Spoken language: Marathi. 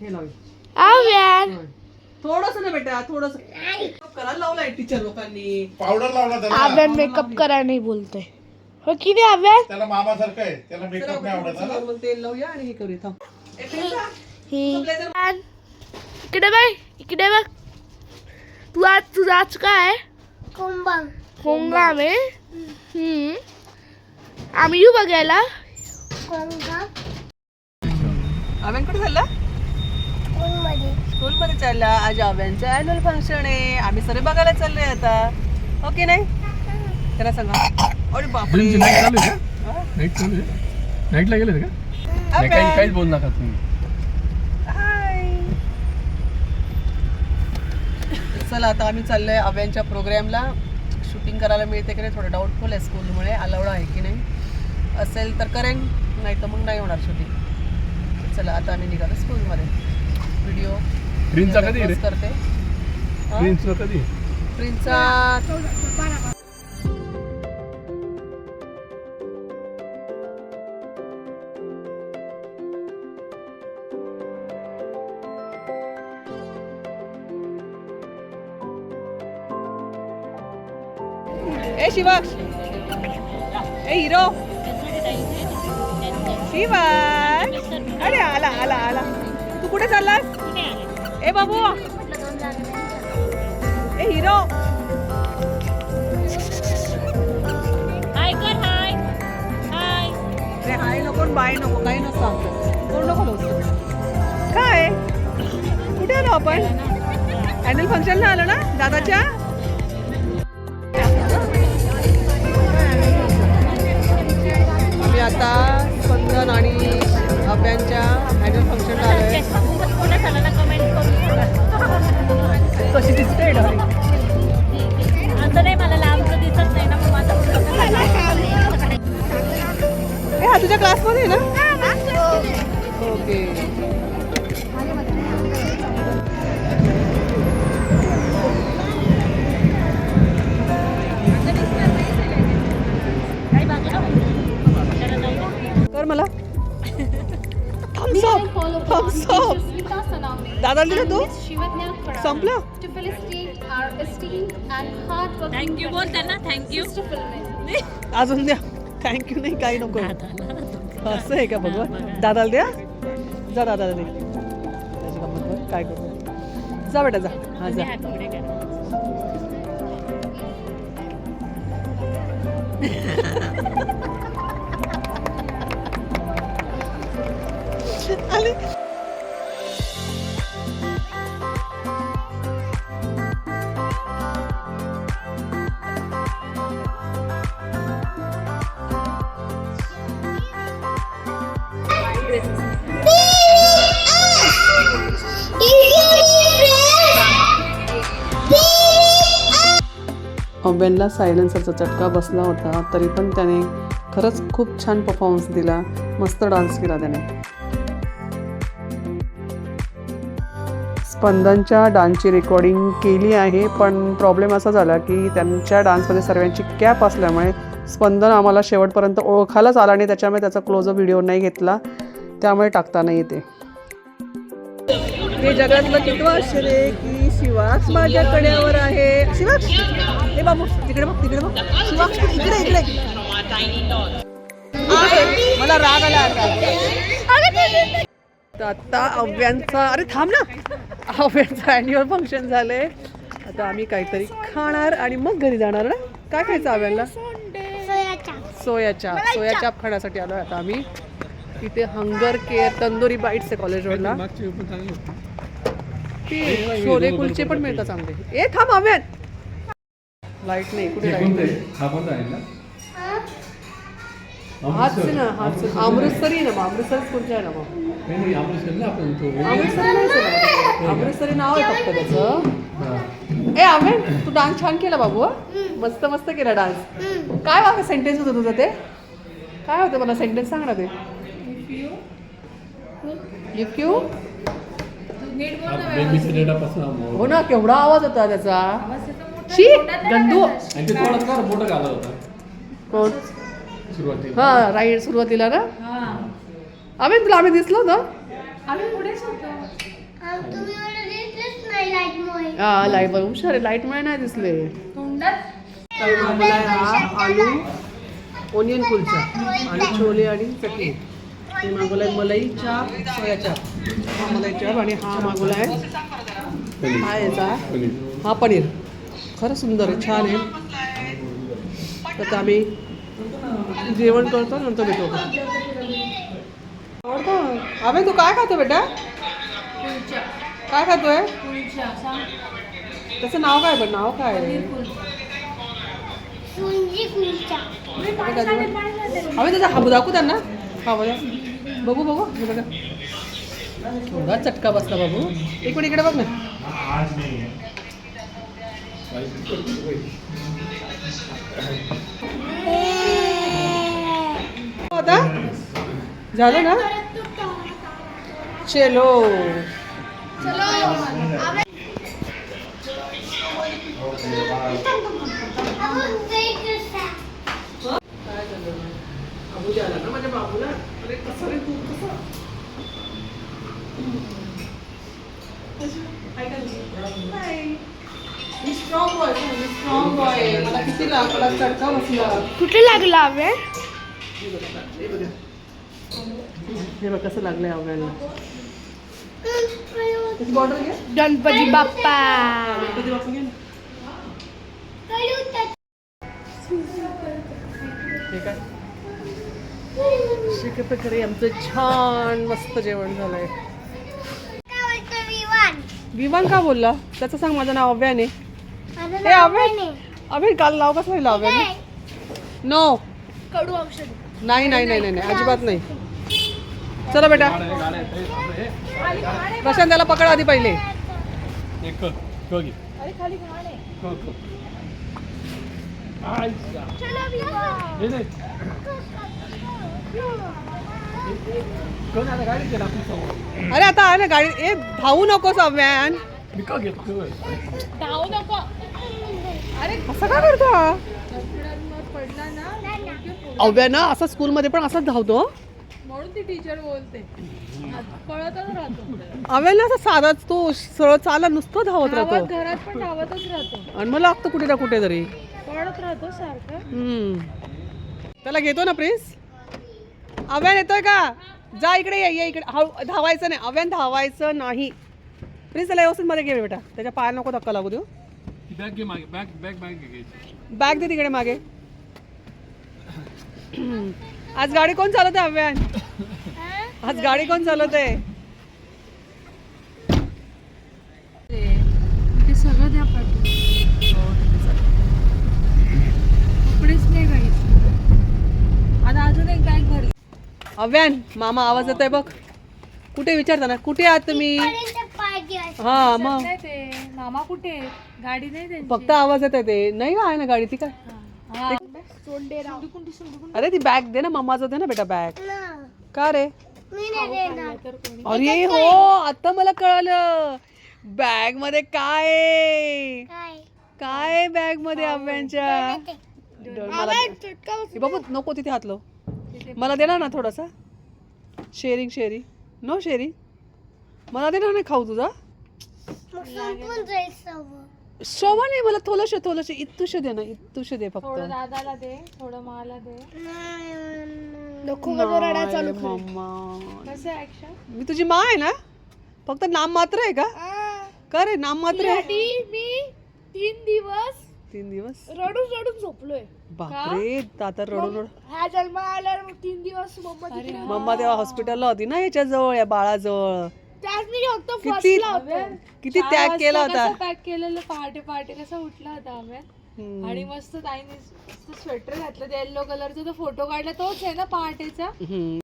हे लाव आव्यान थोडस ना बेटा थोडस करायला लावलाय टीचर लोकांनी पावडर लावला त्याला. आव्यान मेकअप करा नाही बोलतोय हो की नाही आव्यान त्याला मामासारखं आहे, त्याला मेकअप नाही आवडत ना. नॉर्मल तेल लावूया आणि हे करूया थांब इकडे बघ इकडे बघ तुझं आज काय कोंगाम आहे आम्ही येऊ बघायला आव्यान कुठे चालला स्कूल मध्ये चालला आज आव्यांचं अॅन्युअल फंक्शन आहे आम्ही सगळे बघायला चाललोय आता ओके नाही त्याला सांगा अरे बापरे नाईटला गेले का नाही, काहीच बोल नका तुम्ही. चला आता आम्ही चाललोय आव्यांच्या प्रोग्रामला शूटिंग करायला मिळते की नाही थोडं डाऊटफुल आहे स्कूलमुळे अलाउड आहे की नाही असेल तर करेन नाही तर मग नाही होणार शूटिंग चला आता आम्ही निघालो स्कूलमध्ये व्हिडिओ प्रिन्सचा कधी रे? करते प्रिन्सचा कधी? प्रिन्सचा ए शिवाक्ष ए हिरो शिवाक्ष अरे आला आला आला तू कुठे चाललास ए बाबू ए हिरो अरे हाय नको बाय नको काही नसतं आमचं कोण नको नसतं काय कुठे आलो आपण अॅन्युअल फंक्शनला आलो ना दादाच्या आम्ही आता स्पंदन आणि आव्यांच्या अॅन्युअल फंक्शनला आलोय कशी दिसते हा तुझ्या क्लासमध्ये आहे ना ओके कर मला दादा दिलं तू संपलं थँक्यू बोल त्यांना थँक्यू अजून द्या थँक्यू नाही काही नको असं आहे का भगवान दादाला द्या जा दादाला दे त्याची गंमत कर, काय करू जा बेटा जा हा जा आले अव्यांला सायलेन्सरचा चटका बसला होता तरी पण त्याने खरंच खूप छान परफॉर्मन्स दिला मस्त डान्स केला त्याने स्पंदनच्या डान्सची रेकॉर्डिंग केली आहे पण प्रॉब्लेम असा झाला की त्यांच्या डान्समध्ये सर्वांची कॅप असल्यामुळे स्पंदन आम्हाला शेवटपर्यंत ओळखायलाच आला आणि त्याच्यामुळे त्याचा क्लोजअप व्हिडिओ नाही घेतला त्यामुळे टाकता नाही येते हे जगातलं कितवं आश्चर्य की शिवाक्ष माझ्या कड्यावर आहे शिवाक्ष हे बाबू तिकडे बघ शिवाक्ष इकडे इकडे मला राग आला आता अव्यांचा अरे थांब ना अव्यांचं अॅन्युअल फंक्शन झालंय आता आम्ही काहीतरी खाणार आणि मग घरी जाणार ना काय खायचं अव्यांना सोया चाप खाण्यासाठी आलोय आता आम्ही तिथे हंगर केअर तंदुरी बाईट्स आहे कॉलेज रोडला छोले कुलचे पण मिळतात चांगले ए थांब अव्यान लाईट नाही कुठे लाईट हाच ना हाच अमृतसरी ना मग अमृतसर कोणत्या आहे ना मग अमृतसरी नाव आहे फक्त त्याचं ए अव्यान तू डान्स छान केला बाबू मस्त मस्त केला डान्स काय बाबा सेंटेन्स होतं तुझं ते काय होतं मला सेंटेन्स सांग ना ते इफ यू हो ना केवढा आवाज होता त्याचा शी गंदू कोण हा राईट सुरुवातीला ना आम्ही तुला आम्ही दिसलो होतो हा लाईट बघ हुशार लाईटमुळे नाही दिसले. काही मागवलाय हा आलू ओनियन कुलचा आणि छोले आणि चटणी. हे मागवलाय मलाई चाप सोया चाप हा मलाई चाप आणि हा मागवलाय हा याचा हा पनीर. खरं सुंदर आहे छान आहे. तर आम्ही जेवण करतो नंतर भेटू. आवडतो अबे तू काय खातो बेटा काय खातोय त्याचं नाव काय पण नाव काय अबे त्याचा हाबू दाखवू त्यांना हा बघा बघू बघू हे बघा थोडा चटका बसला बाबू. एक मिनिट इकडे बघ ना. आता झालं ना चलो बाबू झाला ना माझ्या बाबूला. अरे कसं रे तू कसं मी स्ट्रॉंग बॉय मी स्ट्रॉंग बॉय. मला किती मला चटका बसला. कुठे लागला अव्यान? हे बघ कसं लागलंय आवडायला. बॉर्डर घे गणपती बाप्पा. गणपती बाप्पा घे ना. हे काय अशा प्रकारे आमचं छान मस्त जेवण झालंय. विमान का बोलला त्याचं सांग. माझं नाव अव्यान आहे. हे अव्यान अव्यान काल नाव कसं राहिलं अव्यान. नो कडू औषध नाही नाही नाही नाही अजिबात नाही. चला बेटा प्रशांत त्याला पकड आधी पहिले. एक क घे. खाली घाण आहे. क चला विमान. हे नाही कोण आता गाडी केला आपण समोर. अरे आता आहे ना गाडी. ए धावू नकोस अव्यान. मी का घेतो धावू नको. अरे असं का करता पडला ना अव्यान ना असं स्कूलमध्ये पण असंच धावतो. म्हणून ती टीचर बोलते पळतच राहतो. अव्यान ना असं साधाच तो सरळ चाला नुसतं धावत राहतो. घरात पण धावतच राहतो. आणि मला लागतं कुठे ना कुठे तरी. पळत राहतो सारखं. त्याला घेतो ना प्रिन्स. अव्यान येतोय का जा इकडे ये इकडे. धावायचं नाही अव्यान धावायचं नाही. प्रिन्स त्याला व्यवस्थित मध्ये घे बेटा. त्याच्या पायाला नको धक्का लागू देऊ. बॅग घे मागे बॅग बॅग बॅग घ्यायची. बॅग दे तिकडे मागे. आज गाडी कोण चालवते अव्यान. आज गाडी कोण चालवते. ते सगळं द्या पाठवून. कपडेच नाही घ्यायचे. आता अजून एक बॅग भरली. अव्यान मामा आवाज येतोय बघ. कुठे विचारता ना कुठे आहात तुम्ही. हा मग नाही ते मामा कुठे आहेत? गाडी नाही त्यांची. फक्त आवाज येत आहे ते नाही आहे ना गाडी ती काय. हा. अरे ती बॅग दे ना मम्माचं दे ना बेटा बॅग. का रे अरे हो आता मला कळालं. बॅग मध्ये काय आहे? काय बॅग मध्ये अव्यांच्या. बाबू नको तिथे हात लाव. मला देणार ना थोडासा. Sharing no sharing. मला देणार नाही खाऊ तुझा. शोभा नाही मला थोडंसं इतुशे दे ना इतुशे दे फक्त. थोडं दादाला दे थोडं मला दे. मम्मा कसं ऍक्शन. मी तुझी माँ आहे ना. फक्त नाम मात्र आहे का रे नाम मात्र आहे. मी 3 दिवस रडून झोपलोय. बापरे आता रडून हा जन्म आल्यावर 3 दिवस मम्मा तेव्हा हॉस्पिटलला होती ना याच्या जवळ या बाळाजवळ. किती त्याग केला होता. पॅक केलेलं पहाटे कसं उठला होता आम्ही. आणि मस्त ताईने स्वेटर घातलं येलो कलरचा. तो फोटो काढला तोच आहे ना पहाटेचा.